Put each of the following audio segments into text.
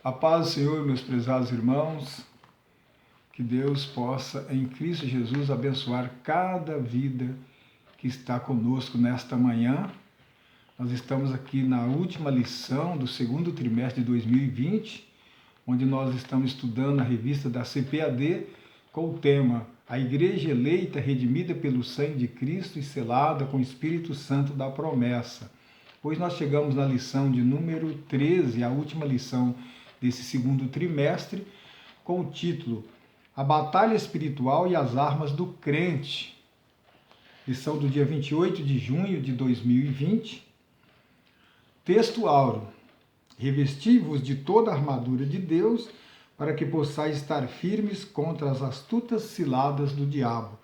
A paz do Senhor, meus prezados irmãos, que Deus possa, em Cristo Jesus, abençoar cada vida que está conosco nesta manhã. Nós estamos aqui na última lição do segundo trimestre de 2020, onde nós estamos estudando a revista da CPAD com o tema A Igreja Eleita, Redimida pelo Sangue de Cristo e Selada com o Espírito Santo da Promessa. Hoje nós chegamos na lição de número 13, a última lição desse segundo trimestre, com o título A Batalha Espiritual e as Armas do Crente. Lição do dia 28 de junho de 2020. Texto áureo. Revesti-vos de toda a armadura de Deus, para que possais estar firmes contra as astutas ciladas do diabo.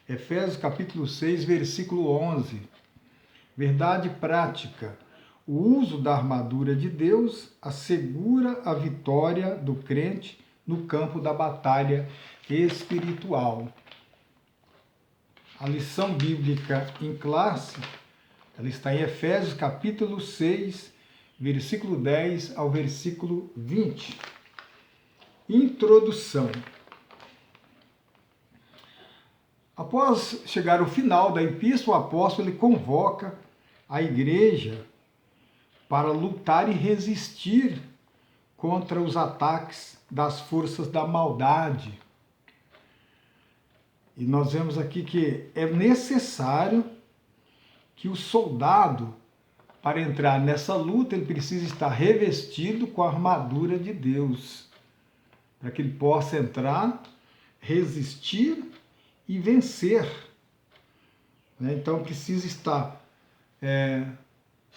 Efésios capítulo 6, versículo 11. Verdade prática. O uso da armadura de Deus assegura a vitória do crente no campo da batalha espiritual. A lição bíblica em classe, ela está em Efésios capítulo 6, versículo 10 ao versículo 20. Introdução. Após chegar ao final da epístola, o apóstolo ele convoca a igreja para lutar e resistir contra os ataques das forças da maldade. E nós vemos aqui que é necessário que o soldado, para entrar nessa luta, ele precisa estar revestido com a armadura de Deus, para que ele possa entrar, resistir e vencer. Então precisa estar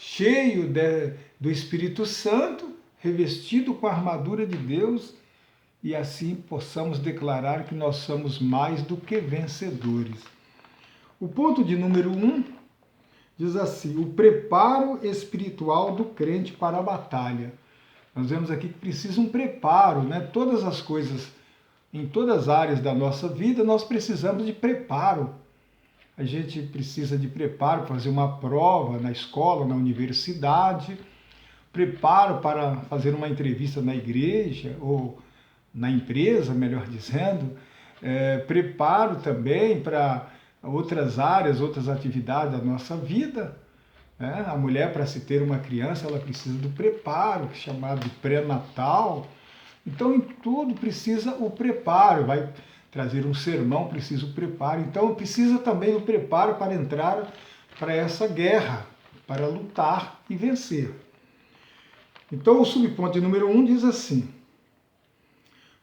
cheio do Espírito Santo, revestido com a armadura de Deus, e assim possamos declarar que nós somos mais do que vencedores. O ponto de número 1 diz assim: o preparo espiritual do crente para a batalha. Nós vemos aqui que precisa um preparo, né? Todas as coisas, em todas as áreas da nossa vida, nós precisamos de preparo. A gente precisa de preparo para fazer uma prova na escola, na universidade, preparo para fazer uma entrevista na igreja ou na empresa, melhor dizendo, preparo também para outras áreas, outras atividades da nossa vida. A mulher, para se ter uma criança, ela precisa do preparo, chamado de pré-natal. Então, em tudo precisa o preparo. Vai trazer um sermão, precisa o preparo. Então, precisa também o preparo para entrar para essa guerra, para lutar e vencer. Então, o subponto de número 1 diz assim: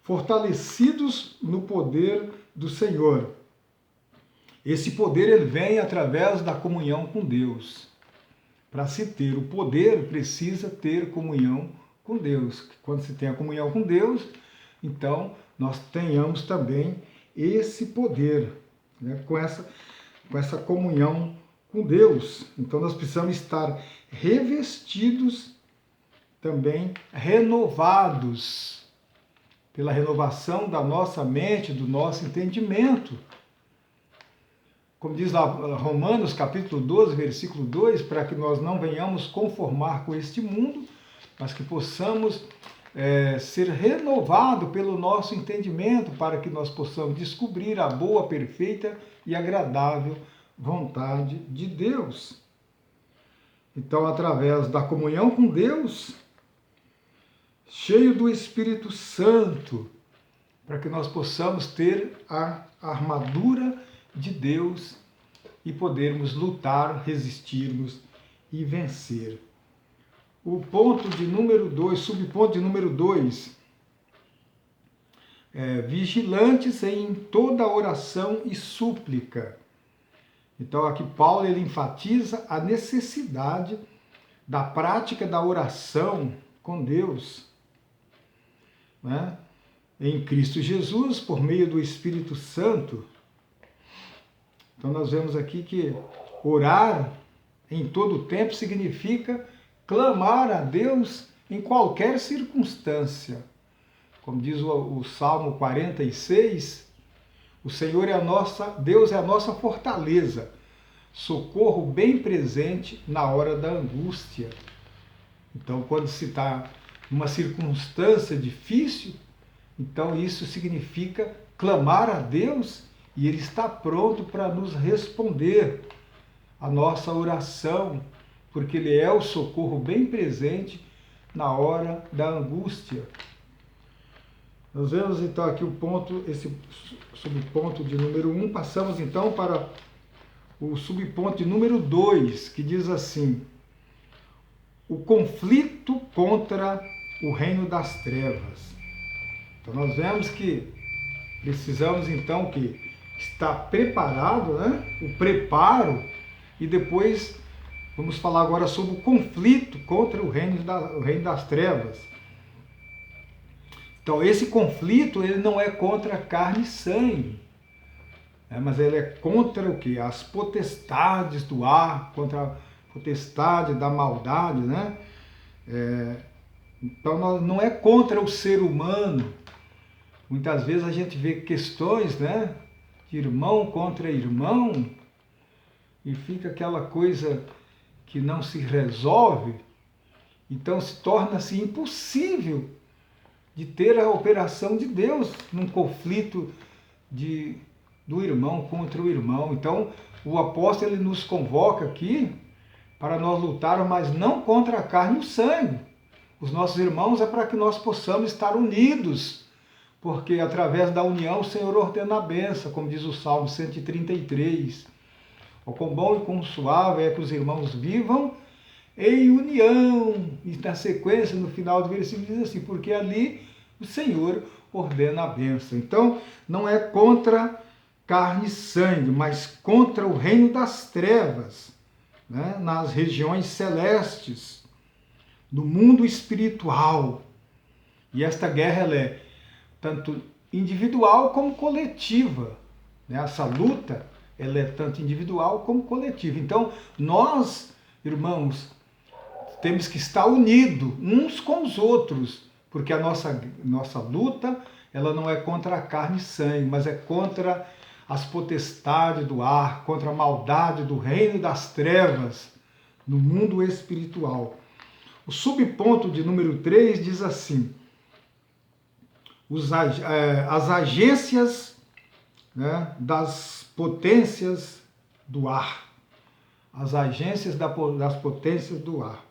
fortalecidos no poder do Senhor. Esse poder ele vem através da comunhão com Deus. Para se ter o poder, precisa ter comunhão com Deus. Quando se tem a comunhão com Deus, então nós tenhamos também esse poder, né, com essa comunhão com Deus. Então nós precisamos estar revestidos, também renovados, pela renovação da nossa mente, do nosso entendimento. Como diz lá Romanos capítulo 12, versículo 2, para que nós não venhamos conformar com este mundo, mas que possamos ser renovados pelo nosso entendimento, para que nós possamos descobrir a boa, perfeita e agradável vontade de Deus. Então, através da comunhão com Deus, cheio do Espírito Santo, para que nós possamos ter a armadura de Deus e podermos lutar, resistirmos e vencer. O ponto de número 2, subponto de número 2, vigilantes em toda oração e súplica. Então aqui Paulo ele enfatiza a necessidade da prática da oração com Deus, né? Em Cristo Jesus, por meio do Espírito Santo. Então nós vemos aqui que orar em todo o tempo significa clamar a Deus em qualquer circunstância. Como diz o Salmo 46, o Senhor Deus é a nossa fortaleza, socorro bem presente na hora da angústia. Então, quando se está numa circunstância difícil, então isso significa clamar a Deus e Ele está pronto para nos responder a nossa oração, porque Ele é o socorro bem presente na hora da angústia. Nós vemos então aqui o ponto, esse subponto de número 1, passamos então para o subponto de número 2, que diz assim: o conflito contra o reino das trevas. Então nós vemos que precisamos então que estar preparado, né? O preparo, e depois vamos falar agora sobre o conflito contra o reino das trevas. Então esse conflito ele não é contra carne e sangue, mas ele é contra o quê? As potestades do ar, contra a potestade da maldade, né? Então não é contra o ser humano. Muitas vezes a gente vê questões, né, de irmão contra irmão, e fica aquela coisa que não se resolve, então se torna-se impossível de ter a operação de Deus num conflito do irmão contra o irmão. Então o apóstolo ele nos convoca aqui para nós lutarmos, mas não contra a carne e o sangue. Os nossos irmãos é para que nós possamos estar unidos, porque através da união o Senhor ordena a bênção, como diz o Salmo 133. O quão bom e quão suave é que os irmãos vivam em união. E na sequência, no final do versículo, diz assim: porque ali o Senhor ordena a bênção. Então, não é contra carne e sangue, mas contra o reino das trevas, né? Nas regiões celestes, no mundo espiritual. E esta guerra ela é tanto individual como coletiva, né? Essa luta ela é tanto individual como coletiva. Então, nós, irmãos, temos que estar unidos uns com os outros, porque a nossa luta ela não é contra a carne e sangue, mas é contra as potestades do ar, contra a maldade do reino das trevas no mundo espiritual. O subponto de número 3 diz assim: as agências, né, das potências do ar. As agências das potências do ar.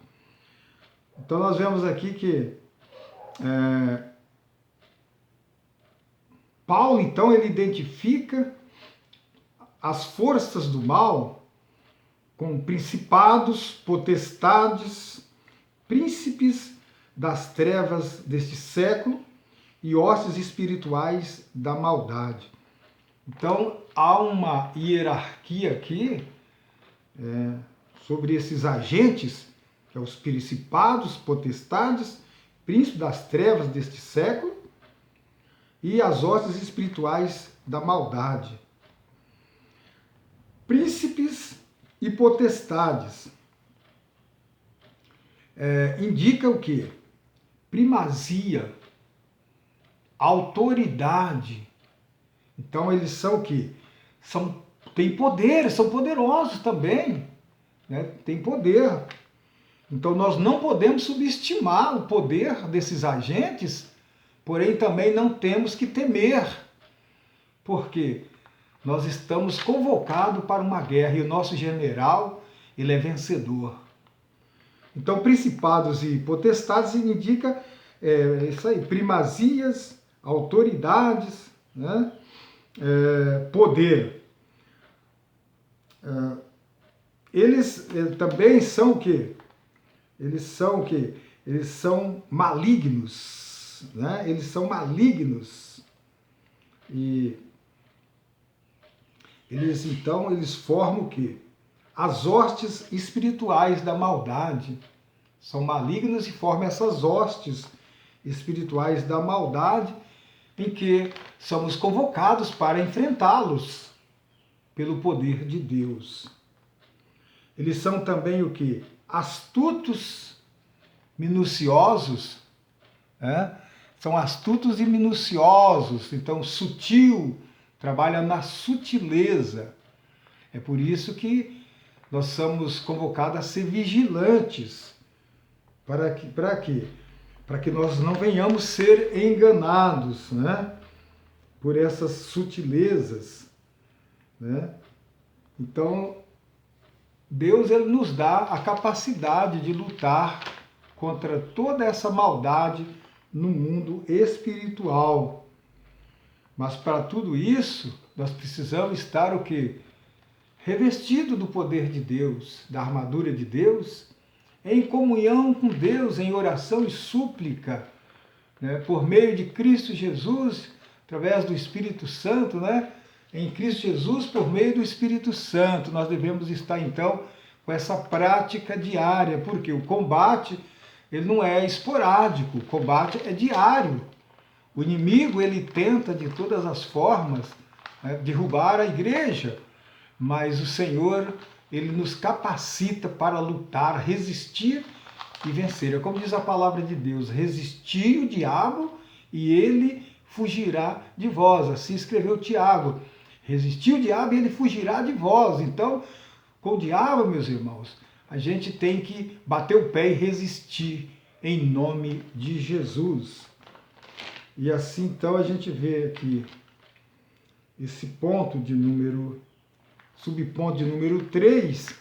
Então nós vemos aqui que Paulo, então, ele identifica as forças do mal com principados, potestades, príncipes das trevas deste século e hostes espirituais da maldade. Então, há uma hierarquia aqui sobre esses agentes, que são os principados, potestades, príncipes das trevas deste século e as hostes espirituais da maldade. Príncipes e potestades indica o quê? Primazia, autoridade. Então eles são o quê? Têm poder, são poderosos também, né? Tem poder. Então nós não podemos subestimar o poder desses agentes, porém também não temos que temer, porque nós estamos convocados para uma guerra e o nosso general, ele é vencedor. Então principados e potestades indica isso aí, primazias, autoridades, né? Poder. Eles também são o quê? Eles são o quê? Eles são malignos, né? Eles são malignos. E eles formam o quê? As hostes espirituais da maldade. São malignos e formam essas hostes espirituais da maldade, em que somos convocados para enfrentá-los pelo poder de Deus. Eles são também o quê? Astutos, minuciosos, são astutos e minuciosos, então sutil, trabalha na sutileza. É por isso que nós somos convocados a ser vigilantes. Para quê? para que nós não venhamos ser enganados, né, por essas sutilezas, né? Então, Deus ele nos dá a capacidade de lutar contra toda essa maldade no mundo espiritual. Mas para tudo isso, nós precisamos estar o quê? Revestido do poder de Deus, da armadura de Deus, em comunhão com Deus, em oração e súplica, né? Por meio de Cristo Jesus, através do Espírito Santo, né? Em Cristo Jesus, por meio do Espírito Santo, nós devemos estar então com essa prática diária, porque o combate ele não é esporádico, o combate é diário. O inimigo ele tenta de todas as formas, né, derrubar a igreja, mas o Senhor ele nos capacita para lutar, resistir e vencer. É como diz a palavra de Deus: resistir o diabo e ele fugirá de vós. Assim escreveu Tiago: resistir o diabo e ele fugirá de vós. Então, com o diabo, meus irmãos, a gente tem que bater o pé e resistir em nome de Jesus. E assim, então, a gente vê aqui esse subponto de número 3,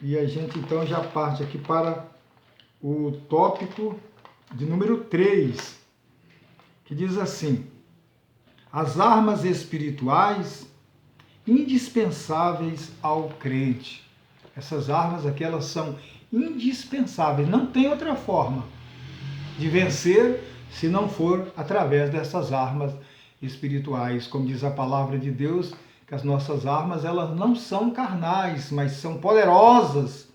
e a gente então já parte aqui para o tópico de número 3, que diz assim: as armas espirituais indispensáveis ao crente. Essas armas aqui, elas são indispensáveis, não tem outra forma de vencer se não for através dessas armas espirituais. Como diz a palavra de Deus, que as nossas armas elas não são carnais, mas são poderosas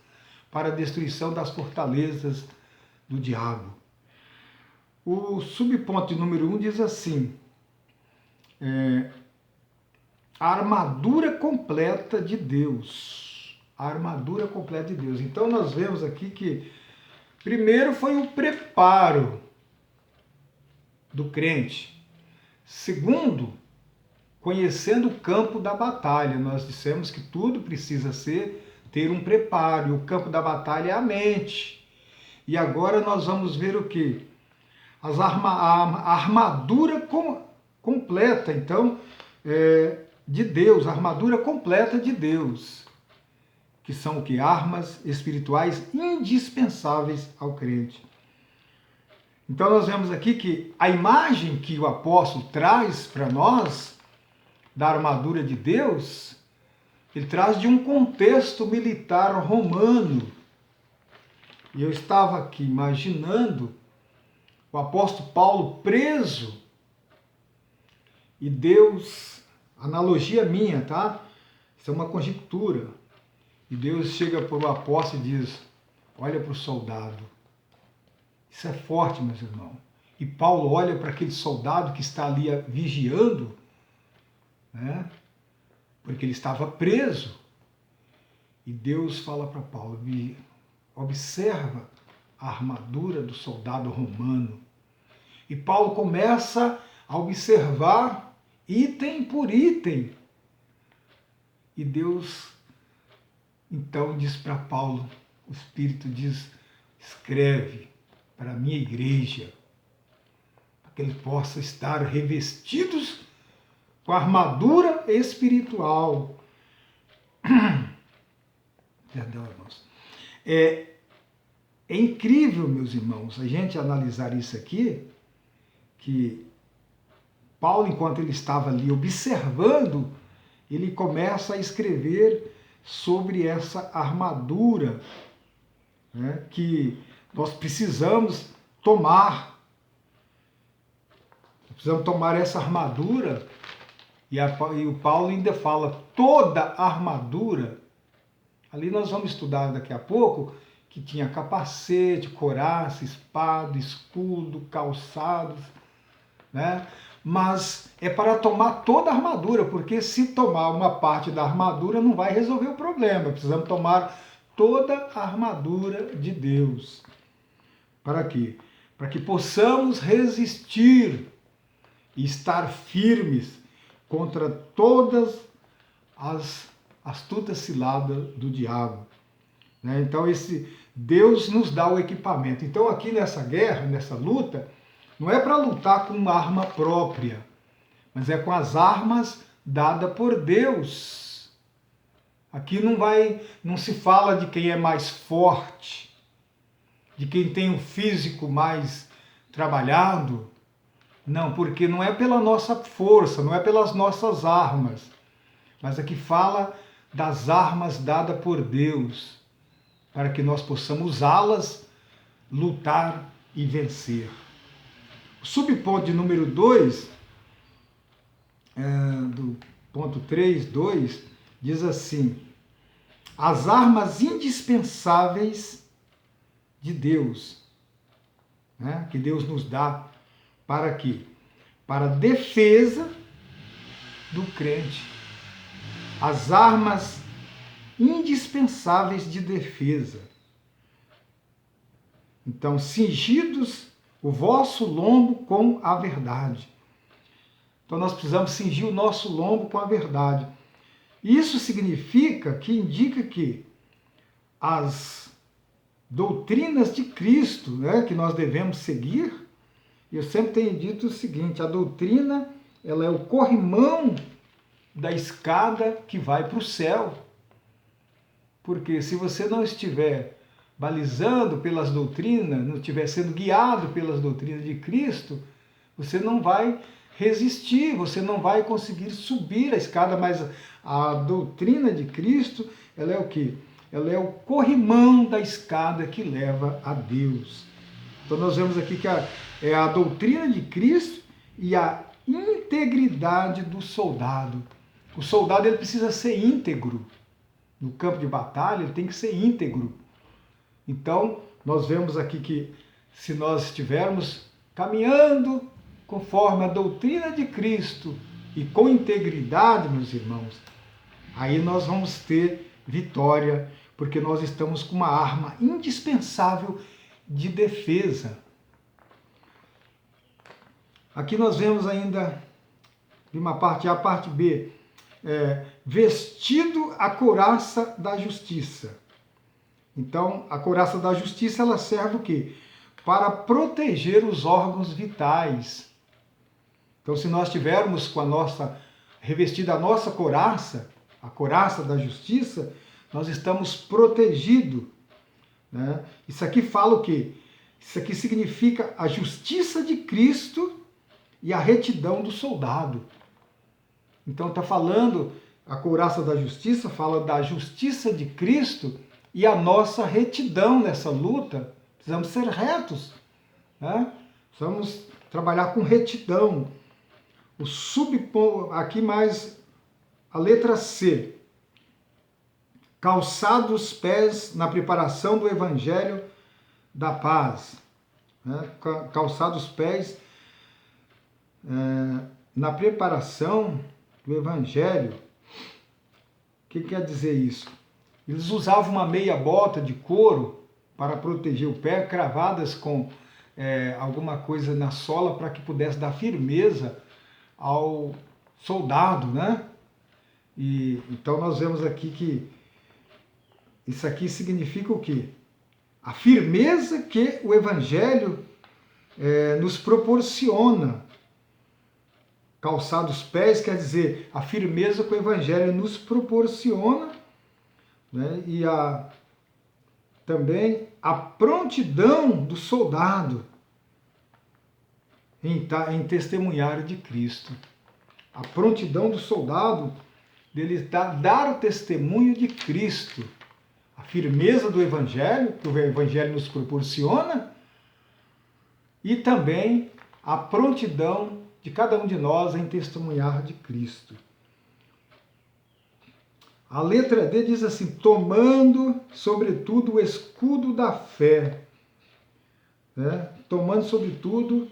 para a destruição das fortalezas do diabo. O subponto de número 1 diz assim: a armadura completa de Deus. A armadura completa de Deus. Então nós vemos aqui que primeiro foi o preparo do crente. Segundo, conhecendo o campo da batalha. Nós dissemos que tudo precisa ter um preparo. E o campo da batalha é a mente. E agora nós vamos ver o quê? A armadura completa, então, de Deus. A armadura completa de Deus. Que são o que? Armas espirituais indispensáveis ao crente. Então nós vemos aqui que a imagem que o apóstolo traz para nós da armadura de Deus, ele traz de um contexto militar romano. E eu estava aqui imaginando o apóstolo Paulo preso e Deus, analogia minha, tá? Isso é uma conjectura. E Deus chega para o apóstolo e diz: olha para o soldado. Isso é forte, meus irmãos. E Paulo olha para aquele soldado que está ali vigiando, né? Porque ele estava preso. E Deus fala para Paulo: observa a armadura do soldado romano. E Paulo começa a observar item por item. E Deus então diz para Paulo, o Espírito diz: escreve para a minha igreja, para que ele possa estar revestidos com a armadura espiritual. Perdão, irmãos. É incrível, meus irmãos, a gente analisar isso aqui, que Paulo, enquanto ele estava ali observando, ele começa a escrever sobre essa armadura, né, que nós precisamos tomar. Precisamos tomar essa armadura, e o Paulo ainda fala toda a armadura. Ali nós vamos estudar daqui a pouco, que tinha capacete, couraça, espada, escudo, calçados, né? Mas é para tomar toda a armadura, porque se tomar uma parte da armadura não vai resolver o problema. Precisamos tomar toda a armadura de Deus. Para quê? Para que possamos resistir e estar firmes contra todas as astutas ciladas do diabo. Então Deus nos dá o equipamento. Então aqui nessa guerra, nessa luta, não é para lutar com uma arma própria, mas é com as armas dadas por Deus. Aqui não se fala de quem é mais forte, de quem tem o físico mais trabalhado. Não, porque não é pela nossa força, não é pelas nossas armas, mas aqui fala das armas dadas por Deus, para que nós possamos usá-las, lutar e vencer. O subponto de número 2, do ponto 3.2, diz assim: as armas indispensáveis de Deus, né, que Deus nos dá para quê? Para a defesa do crente. As armas indispensáveis de defesa. Então, cingidos o vosso lombo com a verdade. Então, nós precisamos cingir o nosso lombo com a verdade. Isso significa, indica que as doutrinas de Cristo, né, que nós devemos seguir. Eu sempre tenho dito o seguinte: a doutrina, ela é o corrimão da escada que vai para o céu. Porque se você não estiver balizando pelas doutrinas, não estiver sendo guiado pelas doutrinas de Cristo, você não vai resistir, você não vai conseguir subir a escada. Mas a doutrina de Cristo, ela é o quê? Ela é o corrimão da escada que leva a Deus. Então nós vemos aqui que é a doutrina de Cristo e a integridade do soldado. O soldado, ele precisa ser íntegro. No campo de batalha, ele tem que ser íntegro. Então, nós vemos aqui que se nós estivermos caminhando conforme a doutrina de Cristo e com integridade, meus irmãos, aí nós vamos ter vitória, porque nós estamos com uma arma indispensável de defesa. Aqui nós vemos ainda, de uma parte A a parte B, vestido a couraça da justiça. Então, a couraça da justiça, ela serve o quê? Para proteger os órgãos vitais. Então, se nós tivermos com revestida a nossa couraça, a couraça da justiça, nós estamos protegidos, né? Isso aqui fala o quê? Isso aqui significa a justiça de Cristo e a retidão do soldado. Então está falando, a couraça da justiça fala da justiça de Cristo e a nossa retidão nessa luta. Precisamos ser retos, né? Precisamos trabalhar com retidão. O subponto, aqui mais a letra C. Calçados os pés na preparação do Evangelho da paz. Né? Calçados os pés na preparação do Evangelho. O que quer dizer isso? Eles usavam uma meia bota de couro para proteger o pé, cravadas com alguma coisa na sola para que pudesse dar firmeza ao soldado, né? E então nós vemos aqui que isso aqui significa o quê? A firmeza que o Evangelho nos proporciona. Calçar os pés quer dizer a firmeza que o Evangelho nos proporciona, né? E também a prontidão do soldado em testemunhar de Cristo. A prontidão do soldado dele dar o testemunho de Cristo. A firmeza do Evangelho, que o Evangelho nos proporciona, e também a prontidão de cada um de nós em testemunhar de Cristo. A letra D diz assim: tomando, sobretudo, o escudo da fé. Né? Tomando, sobretudo,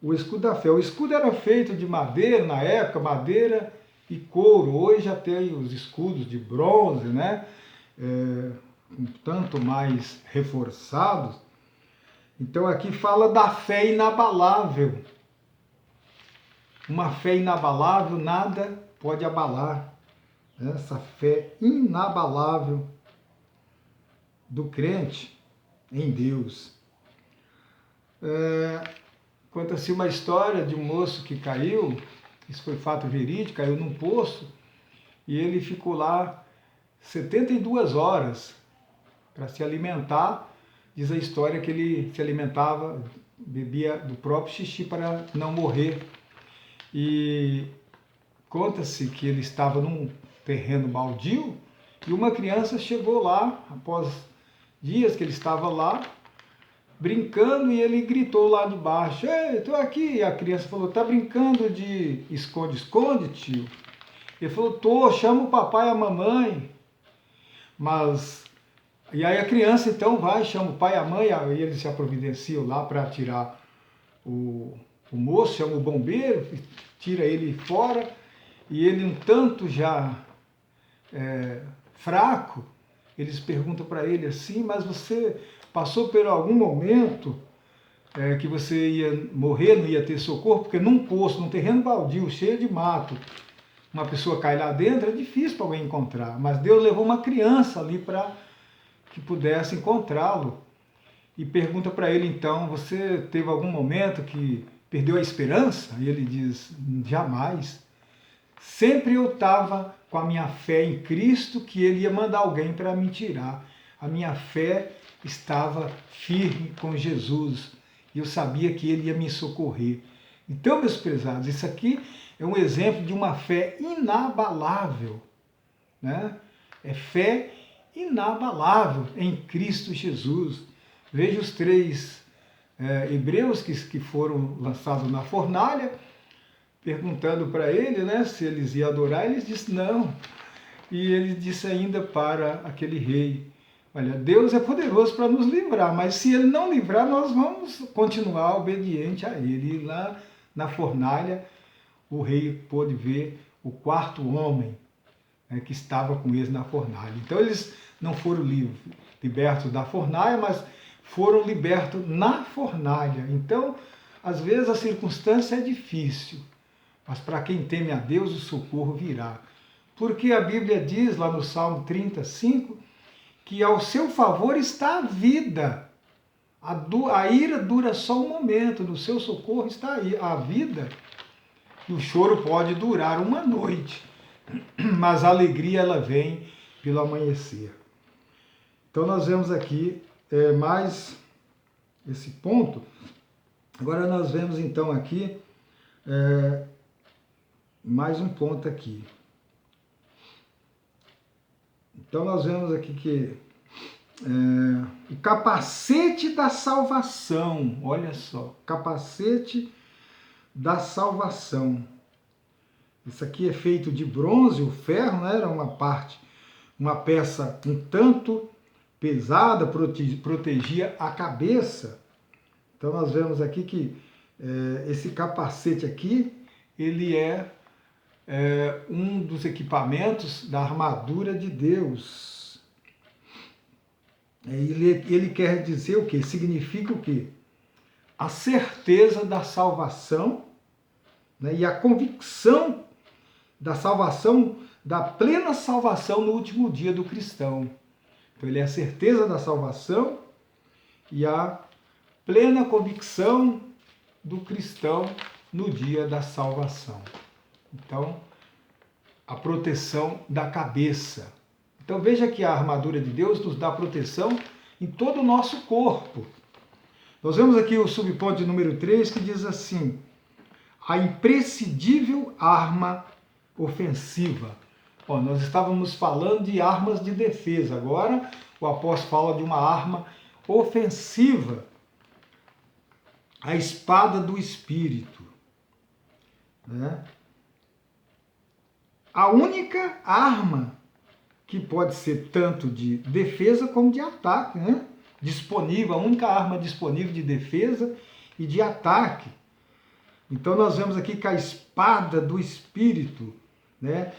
o escudo da fé. O escudo era feito de madeira, na época, madeira e couro. Hoje já tem os escudos de bronze, né? Tanto mais reforçados. Então aqui fala da fé inabalável. Uma fé inabalável, nada pode abalar. Essa fé inabalável. do crente em Deus. Conta-se uma história de um moço que caiu, isso foi fato verídico, caiu num poço, e ele ficou lá 72 horas para se alimentar. Diz a história que ele se alimentava, bebia do próprio xixi para não morrer. E conta-se que ele estava num terreno baldio e uma criança chegou lá, após dias que ele estava lá, brincando, e ele gritou lá de baixo: "Ei, estou aqui!" E a criança falou: "Tá brincando de esconde-esconde, tio?" Ele falou: "Tô, chama o papai e a mamãe." E aí a criança então vai, chama o pai e a mãe, e eles se providenciam lá para tirar o moço, chama o bombeiro, tira ele fora, e ele um tanto já fraco, eles perguntam para ele assim: "Mas você passou por algum momento que você ia morrer, não ia ter socorro?" Porque num poço, num terreno baldio, cheio de mato, uma pessoa cai lá dentro, é difícil para alguém encontrar. Mas Deus levou uma criança ali para que pudesse encontrá-lo. E pergunta para ele então: "Você teve algum momento que perdeu a esperança?" E ele diz: "Jamais. Sempre eu estava com a minha fé em Cristo, que Ele ia mandar alguém para me tirar. A minha fé estava firme com Jesus e eu sabia que Ele ia me socorrer." Então, meus prezados, isso aqui é um exemplo de uma fé inabalável, né? É fé inabalável em Cristo Jesus. Veja os 3 hebreus que foram lançados na fornalha, perguntando para ele, né, se eles iam adorar. Ele disse não. E ele disse ainda para aquele rei: "Olha, Deus é poderoso para nos livrar, mas se Ele não livrar, nós vamos continuar obediente a Ele." E lá na fornalha, o rei pôde ver o 4º homem, né, que estava com eles na fornalha. Então eles não foram libertos da fornalha, mas foram libertos na fornalha. Então, às vezes a circunstância é difícil, mas para quem teme a Deus, o socorro virá. Porque a Bíblia diz lá no Salmo 35 que ao seu favor está a vida. A ira dura só um momento, no seu socorro está a vida. E o choro pode durar uma noite, mas a alegria ela vem pelo amanhecer. Então nós vemos aqui mais esse ponto. Agora nós vemos então aqui mais um ponto aqui. Então nós vemos aqui que o capacete da salvação, olha só, capacete da salvação. Isso aqui é feito de bronze, o ferro, né, era uma peça um tanto pesada, protegia a cabeça. Então nós vemos aqui que esse capacete aqui, ele é um dos equipamentos da armadura de Deus. Ele quer dizer o quê? Significa o quê? A certeza da salvação, né, e a convicção da salvação, da plena salvação no último dia do cristão. Então ele é a certeza da salvação e a plena convicção do cristão no dia da salvação. Então, a proteção da cabeça. Então veja que a armadura de Deus nos dá proteção em todo o nosso corpo. Nós vemos aqui o subponto de número 3 que diz assim: a imprescindível arma ofensiva. Bom, nós estávamos falando de armas de defesa, agora o apóstolo fala de uma arma ofensiva, a espada do Espírito, né? A única arma que pode ser tanto de defesa como de ataque, né? Disponível, a única arma disponível de defesa e de ataque. Então nós vemos aqui que a espada do Espírito, né?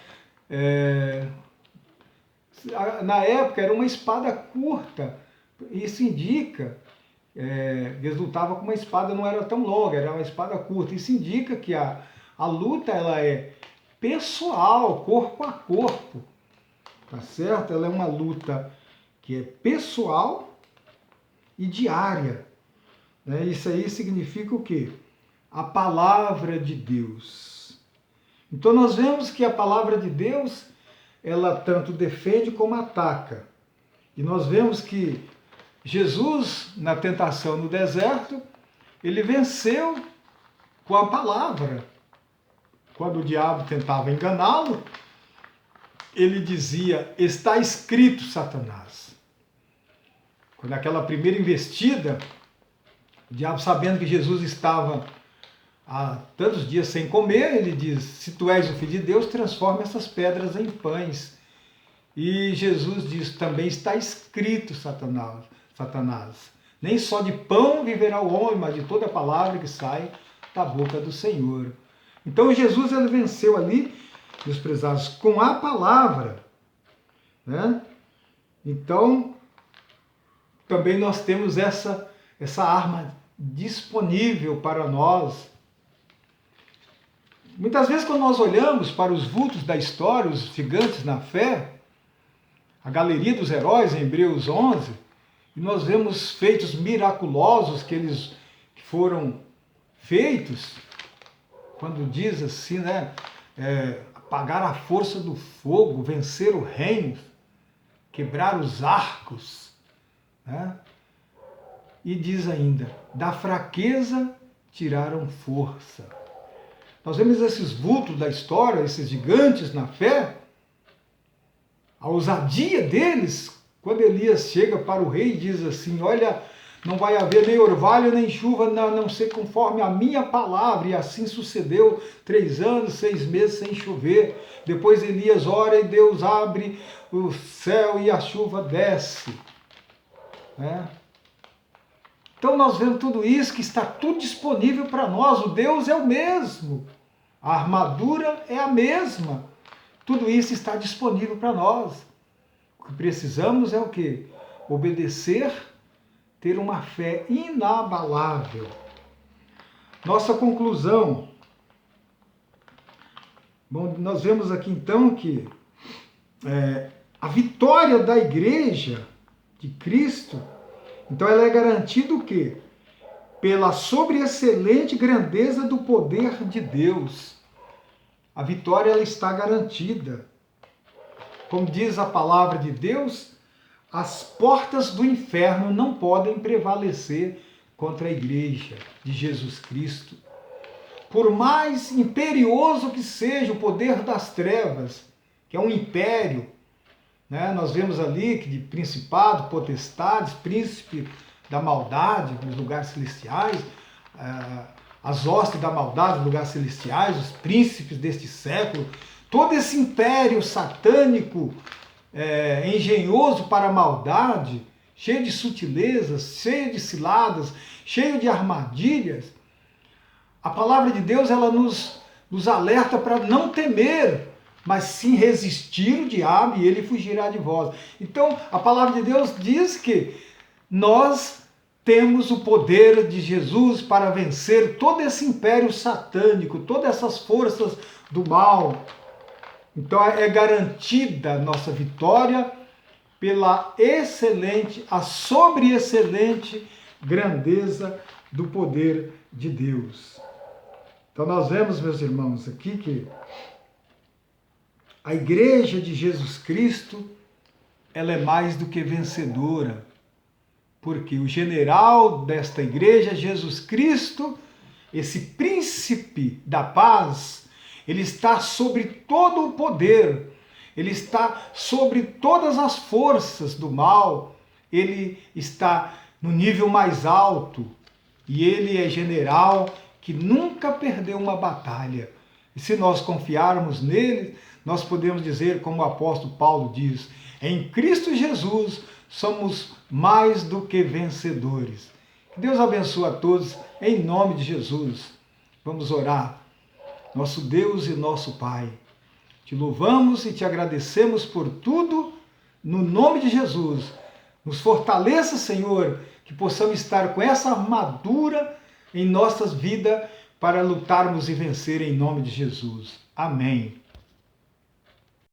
Na época era uma espada curta, isso indica, eles lutavam com uma espada, não era tão longa, era uma espada curta. Isso indica que a luta ela é pessoal, corpo a corpo, tá certo? Ela é uma luta que é pessoal e diária. Né? Isso aí significa o quê? A palavra de Deus. Então nós vemos que a palavra de Deus, ela tanto defende como ataca. E nós vemos que Jesus, na tentação no deserto, ele venceu com a palavra. Quando o diabo tentava enganá-lo, ele dizia, está escrito, Satanás. Quando aquela primeira investida, o diabo, sabendo que Jesus estava há tantos dias sem comer, ele diz, se tu és o Filho de Deus, transforma essas pedras em pães. E Jesus diz, também está escrito, Satanás. Nem só de pão viverá o homem, mas de toda a palavra que sai da boca do Senhor. Então Jesus, ele venceu ali, meus prezados, com a palavra. Né? Então, também nós temos essa arma disponível para nós. Muitas vezes, quando nós olhamos para os vultos da história, os gigantes na fé, a galeria dos heróis em Hebreus 11, e nós vemos feitos miraculosos que foram feitos, quando diz assim, né, apagar a força do fogo, vencer o reino, quebrar os arcos, né? E diz ainda, da fraqueza tiraram força. Nós vemos esses vultos da história, esses gigantes na fé, a ousadia deles, quando Elias chega para o rei e diz assim, olha, não vai haver nem orvalho nem chuva, a não ser conforme a minha palavra. E assim sucedeu, 3 anos, 6 meses sem chover. Depois Elias ora e Deus abre o céu e a chuva desce. Né? Então nós vemos tudo isso, que está tudo disponível para nós. O Deus é o mesmo. A armadura é a mesma. Tudo isso está disponível para nós. O que precisamos é o quê? Obedecer, ter uma fé inabalável. Nossa conclusão. Bom, nós vemos aqui então que a vitória da igreja de Cristo, então ela é garantida o quê? Pela sobreexcelente grandeza do poder de Deus. A vitória ela está garantida. Como diz a palavra de Deus, as portas do inferno não podem prevalecer contra a igreja de Jesus Cristo. Por mais imperioso que seja o poder das trevas, que é um império, né? Nós vemos ali que de principado, potestades, príncipe da maldade nos lugares celestiais, as hostes da maldade nos lugares celestiais, os príncipes deste século, todo esse império satânico, engenhoso para a maldade, cheio de sutilezas, cheio de ciladas, cheio de armadilhas, a palavra de Deus ela nos alerta para não temer, mas sim resistir o diabo e ele fugirá de vós. Então, a palavra de Deus diz que nós temos o poder de Jesus para vencer todo esse império satânico, todas essas forças do mal. Então é garantida a nossa vitória pela excelente, a sobreexcelente grandeza do poder de Deus. Então nós vemos, meus irmãos, aqui que a igreja de Jesus Cristo, ela é mais do que vencedora, porque o general desta igreja, Jesus Cristo, esse príncipe da paz, ele está sobre todo o poder, ele está sobre todas as forças do mal, ele está no nível mais alto e ele é general que nunca perdeu uma batalha. E se nós confiarmos nele, nós podemos dizer, como o apóstolo Paulo diz, em Cristo Jesus somos mais do que vencedores. Que Deus abençoe a todos, em nome de Jesus. Vamos orar. Nosso Deus e nosso Pai, te louvamos e te agradecemos por tudo, no nome de Jesus. Nos fortaleça, Senhor, que possamos estar com essa armadura em nossas vidas para lutarmos e vencer em nome de Jesus. Amém.